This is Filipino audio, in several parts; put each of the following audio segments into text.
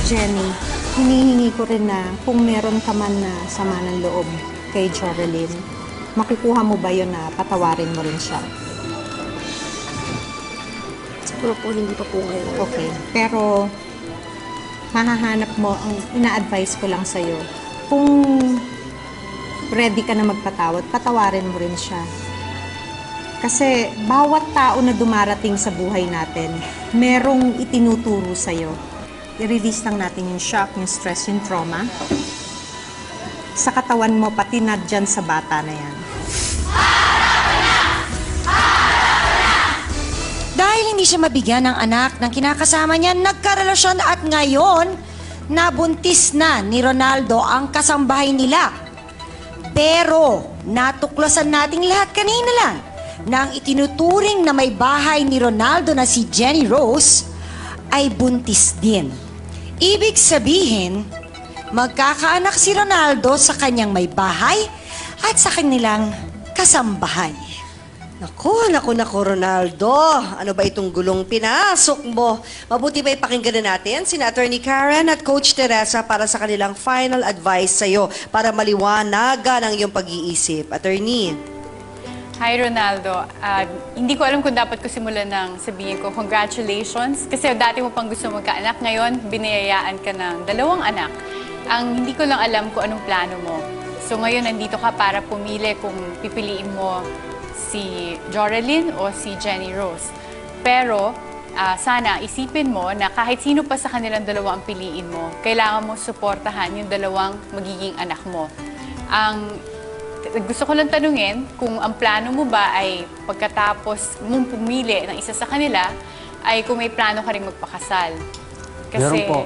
Jenny, hinihingi ko rin na kung meron ka man na sama ng loob kay Jorelyn, makukuha mo ba yun na patawarin mo rin siya? Siguro po hindi pa po ngayon. Okay. Pero, mahahanap mo, ang ina-advise ko lang sa'yo, kung ready ka na magpatawad, patawarin mo rin siya. Kasi bawat tao na dumarating sa buhay natin, merong itinuturo sa'yo. I-release lang natin yung shock, yung stress, yung trauma. Sa katawan mo, pati na dyan sa bata na yan. Dahil hindi siya mabigyan ng anak ng kinakasama niya, nagkarelasyon at ngayon, nabuntis na ni Ronaldo ang kasambahay nila. Pero, natuklasan nating lahat kanina lang na ang itinuturing na may bahay ni Ronaldo na si Jenny Rose ay buntis din. Ibig sabihin, magkakaanak si Ronaldo sa kanyang may bahay at sa kanilang kasambahay. Naku, Ronaldo. Ano ba itong gulong pinasok mo? Mabuti ba ipakinggan na natin sina Attorney Karen at Coach Teresa para sa kanilang final advice sa'yo para maliwanagan ang iyong pag-iisip. Attorney. Hi, Ronaldo. Hindi ko alam kung dapat ko simulan ng sabihin ko, congratulations. Kasi dati mo pang gusto magkaanak, ngayon biniyayaan ka ng 2 anak. Ang hindi ko lang alam kung anong plano mo. So ngayon nandito ka para pumili kung pipiliin mo si Jorelyn o si Jenny Rose. Pero sana isipin mo na kahit sino pa sa kanilang 2 ang piliin mo, kailangan mo suportahan yung 2 magiging anak mo. Gusto ko lang tanungin kung ang plano mo ba ay pagkatapos mong pumili ng isa sa kanila, ay kung may plano ka rin magpakasal. Kasi, meron po.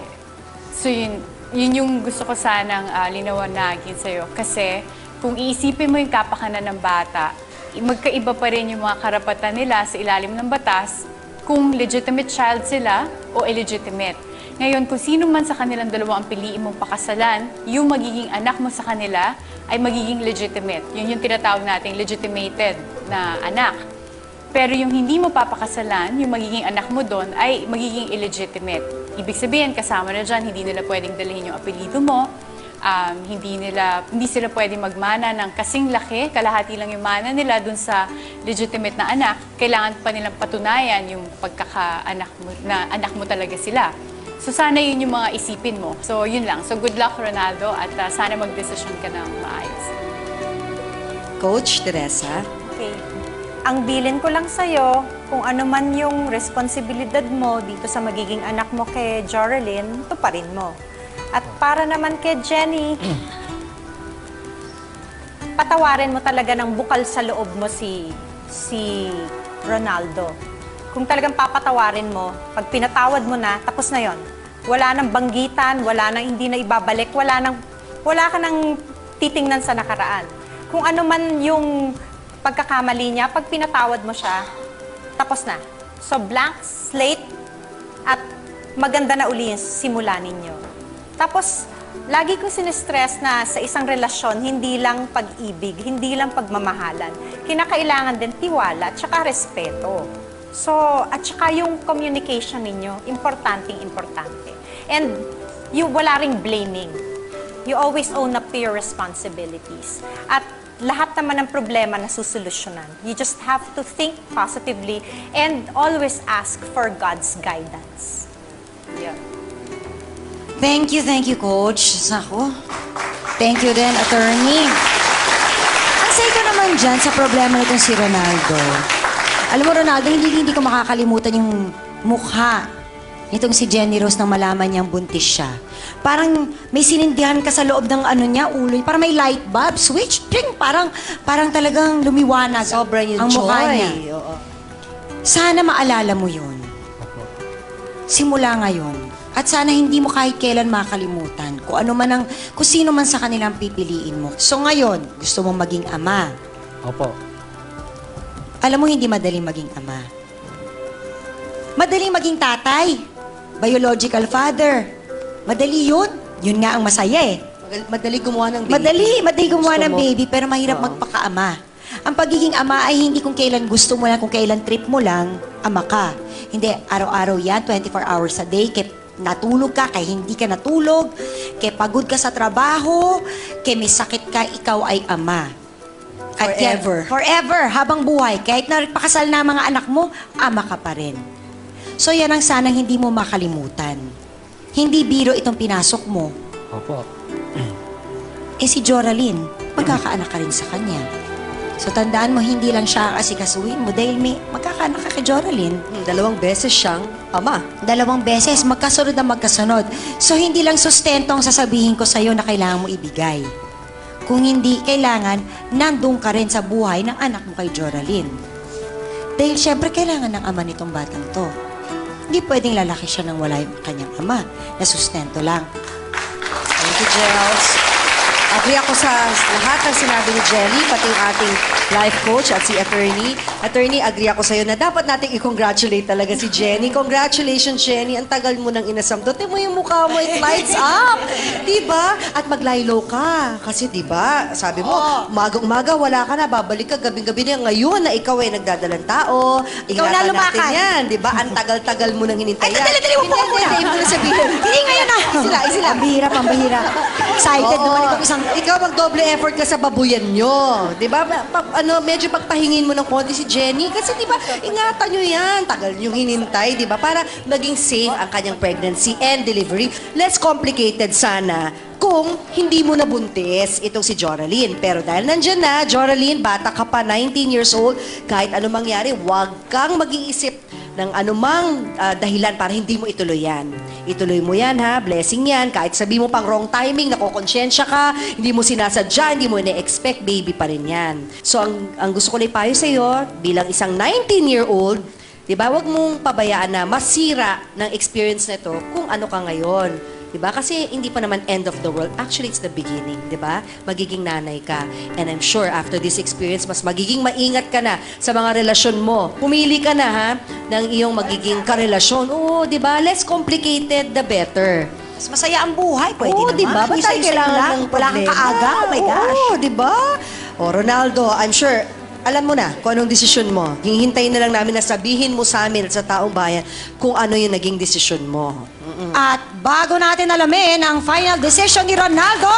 So yun yung gusto ko sanang linawanagin sa'yo. Kasi kung iisipin mo yung kapakanan ng bata, magkaiba pa rin yung mga karapatan nila sa ilalim ng batas kung legitimate child sila o illegitimate. Ngayon, kung sino man sa kanilang 2 ang piliin mong pakasalan, yung magiging anak mo sa kanila ay magiging legitimate. Yun yung tinatawag nating legitimated na anak. Pero yung hindi mo papakasalan, yung magiging anak mo doon ay magiging illegitimate. Ibig sabihin, kasama na dyan, hindi nila pwedeng dalhin yung apelido mo, hindi sila pwedeng magmana ng kasing laki, kalahati lang yung mana nila dun sa legitimate na anak. Kailangan pa nilang patunayan yung pagkakaanak mo, na anak mo talaga sila. So sana yun yung mga isipin mo. So yun lang. So good luck, Ronaldo, at sana magdesisyon ka ng maayos. Coach Teresa. Okay. Ang bilin ko lang sa'yo, kung ano man yung responsibilidad mo dito sa magiging anak mo kay Jorelyn, ito pa rin mo. At para naman kay Jenny, patawarin mo talaga ng bukal sa loob mo si Ronaldo. Kung talagang papatawarin mo, pag pinatawad mo na, tapos na yon. Wala nang banggitan, wala nang hindi na ibabalik, wala ka nang titingnan sa nakaraan. Kung ano man yung pagkakamali niya, pag pinatawad mo siya, tapos na. So blank slate at maganda na uli yung simula ninyo. Tapos, lagi ko sinistress na sa isang relasyon, hindi lang pag-ibig, hindi lang pagmamahalan. Kinakailangan din tiwala at saka respeto. So, at saka yung communication ninyo, importante. And wala ring blaming. You always own up to your responsibilities. At lahat naman ng problema na susolusyonan. You just have to think positively and always ask for God's guidance. Yeah. Thank you, Coach. Sako. Thank you din, Attorney. Ang say ko naman dyan sa problema nitong si Ronaldo. Alam mo, Ronaldo, hindi ko makakalimutan yung mukha nitong si Jenny Rose nang malaman niyang buntis siya. Parang may sinindihan ka sa loob ng ulo niya, parang may light bulb, switch, pring, parang talagang lumiwanag Sobrang yung ang mukha joy. niya. Oo. Sana maalala mo yun. Simula ngayon. At sana hindi mo kahit kailan makalimutan kung sino man sa kanilang pipiliin mo. So ngayon, gusto mong maging ama. Opo. Alam mo, hindi madaling maging ama. Madaling maging tatay. Biological father. Madali yun. Yun nga ang masaya eh. Madali gumawa ng baby. Madali gumawa Gusto ng mo. baby, pero mahirap magpakaama. Ang pagiging ama ay hindi kung kailan gusto mo lang, kung kailan trip mo lang, ama ka. Hindi, araw-araw yan, 24 hours a day, natulog ka, kay hindi ka natulog, kay pagod ka sa trabaho, kay may sakit ka, ikaw ay ama. At yan, Forever. forever, habang buhay. Kahit napakasal na ang mga anak mo, ama ka pa rin. So yan ang sanang hindi mo makalimutan. Hindi biro itong pinasok mo. Opo. Si Joraline, magkakaanak ka rin sa kanya. So tandaan mo, hindi lang siya ang asikasuhin mo dahil may magkakaanak ka kay Joraline. 2 beses siyang ama. 2 beses, magkasunod na magkasunod. So hindi lang sustento ang sasabihin ko sa'yo na kailangan mo ibigay. Kung hindi, kailangan nandun ka rin sa buhay ng anak mo kay Joraline. Dahil syempre kailangan ng ama nitong batang to. Hindi pwedeng lalaki siya nang wala yung kanyang ama na sustento lang. Thank you, Gels. Agree ako sa lahat ng sinabi ni Jelly, pati yung ating life coach at si attorney. Attorney, agree ako sa'yo na dapat nating i-congratulate talaga si Jenny. Congratulations, Jenny. Ang tagal mo nang inasam. Dote mo yung mukha mo, it lights up. Diba? At mag-lie-low ka. Kasi diba, sabi mo, umaga-umaga, wala ka na, babalik ka, gabing-gabi na. Ngayon na ikaw ay nagdadalang tao, Ikaw na ingatan lumakad. natin yan. Diba? Ang tagal-tagal mo nang hinintay yan. Ay, dali, wag mo, wag mo na. Hindi, ko na sabihin. Hindi ngayon na! Sila. Pambihira. Excited naman itong isang... Ikaw mag-doble effort ka sa babuyan nyo. Di ba? Medyo pagpahingin mo ng konti si Jenny. Kasi di ba, ingatan nyo yan. Tagal nyo hinintay, di ba? Para maging safe ang kanyang pregnancy and delivery. Less complicated sana kung hindi mo nabuntis itong si Joraline. Pero dahil nandyan na, Joraline, bata ka pa, 19 years old, kahit ano mangyari, huwag kang mag-iisip ng anumang dahilan para hindi mo ituloy yan. Ituloy mo yan, ha? Blessing yan. Kahit sabi mo pang wrong timing, nakokonsensya ka, hindi mo sinasadya, hindi mo ina-expect, baby pa rin yan. So, ang gusto ko na ipayo sa'yo, bilang isang 19-year-old, di ba, huwag mong pabayaan na masira ng experience na ito kung ano ka ngayon. Diba? Kasi hindi pa naman end of the world. Actually, it's the beginning, diba? Magiging nanay ka. And I'm sure after this experience, mas magiging maingat ka na sa mga relasyon mo. Pumili ka na, ha, ng iyong magiging karelasyon. Oo, diba? Less complicated, the better. Mas masaya ang buhay, pwede Oo, naman. diba? Ba't tayo Isa-isa kailangan lang. ng Wala kang problema? kaaga. Oh my gosh. Oo, diba? O, Ronaldo, I'm sure, alam mo na kung anong desisyon mo. Hihintayin na lang namin na sabihin mo sa amin at sa taong bayan kung ano yung naging desisyon mo. At bago natin alamin ang final decision ni Ronaldo,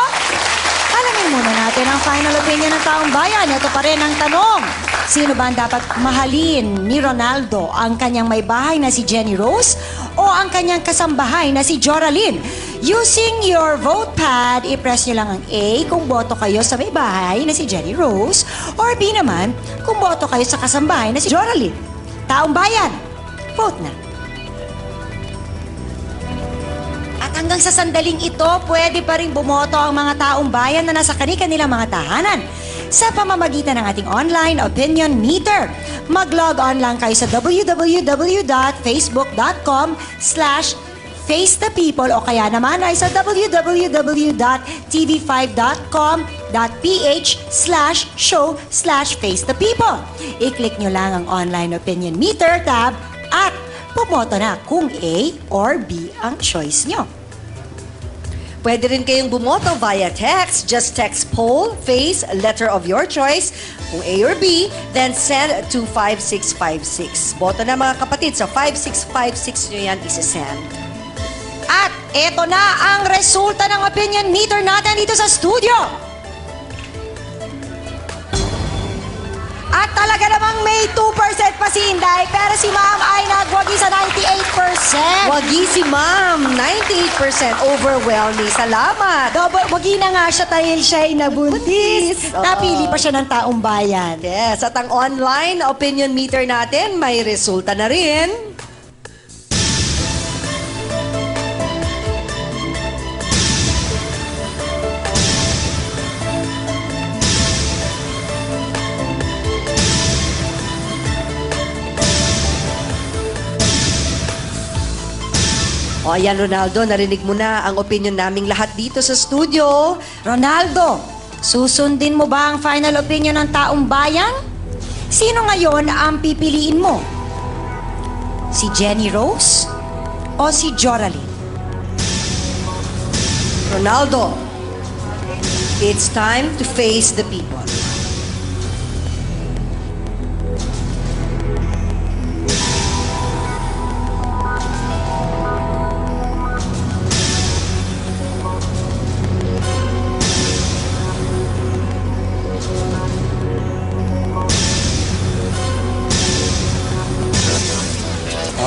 alamin muna natin ang final opinion ng taong bayan. Ito pa rin ang tanong. Sino ba ang dapat mahalin ni Ronaldo? Ang kanyang may bahay na si Jenny Rose o ang kanyang kasambahay na si Joraline? Using your vote pad, i-press nyo lang ang A kung boto kayo sa may bahay na si Jenny Rose or B naman kung boto kayo sa kasambahay na si Joraline. Taong bayan, vote na. At hanggang sa sandaling ito, pwede pa rin bumoto ang mga taong bayan na nasa kanilang mga tahanan sa pamamagitan ng ating online opinion meter. Mag-log on lang kayo sa www.facebook.com/facethepeople o kaya naman ay sa www.tv5.com.ph/show/facethepeople. I-click nyo lang ang online opinion meter tab at pumoto na kung A or B ang choice nyo. Pwede rin kayong bumoto via text. Just text poll, face, letter of your choice. Kung A or B, then send to 5656. Boto na mga kapatid. Sa 5656 nyo yan isi-send. At eto na ang resulta ng opinion meter natin dito sa studio. At talaga namang may 2% pa si Inday, pero si Ma'am ay nagwagi sa 98%. Wagi si ma'am. 98% overwhelming. Salamat. Wagi na nga siya dahil siya ay nabuntis. Oo. Napili pa siya ng taong bayan. Yes, at ang online opinion meter natin, may resulta na rin. O ayan, Ronaldo, narinig mo na ang opinion naming lahat dito sa studio. Ronaldo, susundin mo ba ang final opinion ng taong bayan? Sino ngayon ang pipiliin mo? Si Jenny Rose o si Joraline? Ronaldo, it's time to face the people.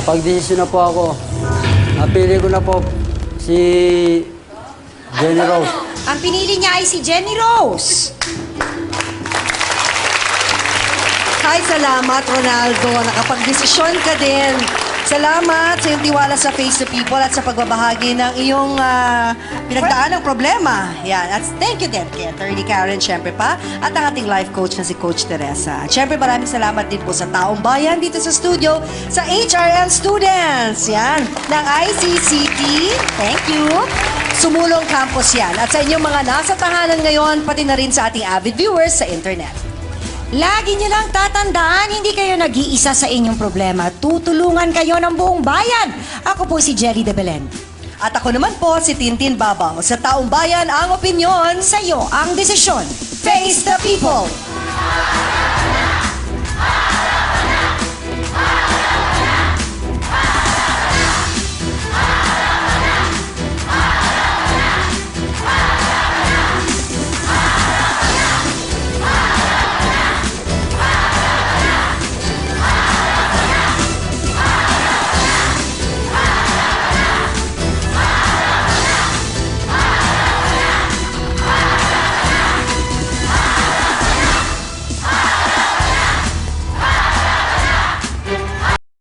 Nakapag-desisyon na po ako. Napili ko na po si Jenny Rose. Ang pinili niya ay si Jenny Rose. Hi, salamat Ronaldo. Nakapag-desisyon ka din. Salamat sa iyong tiwala sa Face the People at sa pagbabahagi ng iyong pinagdaan ng problema. Yan. At thank you din kay Attorney Karen, syempre pa, at ang ating life coach na si Coach Teresa. At syempre maraming salamat din po sa taong bayan dito sa studio, sa HRM students. Yan. Ng ICCT. Thank you. Sumulong Campus yan. At sa inyong mga nasa tahanan ngayon, pati na rin sa ating avid viewers sa internet. Lagi niyo lang tatandaan, hindi kayo nag-iisa sa inyong problema. Tutulungan kayo ng buong bayan. Ako po si Jerry de Belen. At ako naman po si Tintin Babaw. Sa taong bayan, ang opinyon. Sa'yo ang desisyon. Face the People!